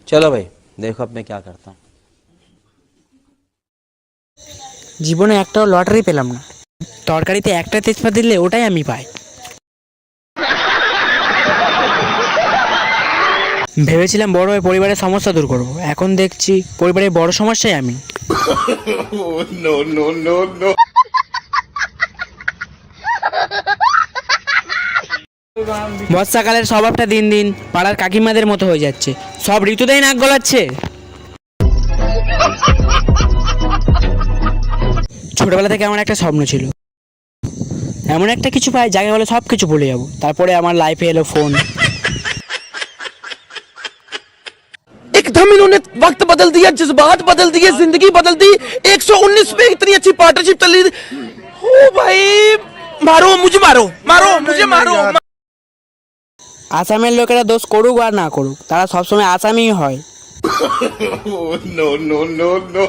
चलो भाई देखो अब मैं क्या करता हूँ। জীবনে একটাও লটারি পেলাম না, তরকারিতে একটা তেজপাতা দিলে ওটাই আমি পাই। ভেবেছিলাম বড় হয়ে পরিবারের সমস্যা দূর করবো, এখন দেখছি পরিবারের বড় সমস্যাই আমি। বর্ষাকালের স্বভাবটা দিন দিন পাড়ার কাকিমাদের মতো হয়ে যাচ্ছে, সব ঋতুতেই নাক গলাচ্ছে। ছোটবেলা থেকে আমার একটা স্বপ্ন ছিল, এমন একটা কিছু পাই যাকে বলে সব কিছু ভুলে যাবো। তারপরে আমার লাইফে এলো ফোন। एकदम इन्होंने वक्त बदल दिया, जज्बात बदल दिए, जिंदगी बदल दी। 119 पे इतनी अच्छी पार्टनरशिप चली। ओ भाई मारो मुझे, मारो मारो मुझे, मारो। আসামের লোকেরা দোষ করুক আর না করুক, তারা সবসময় আসামিই হয়। No no no no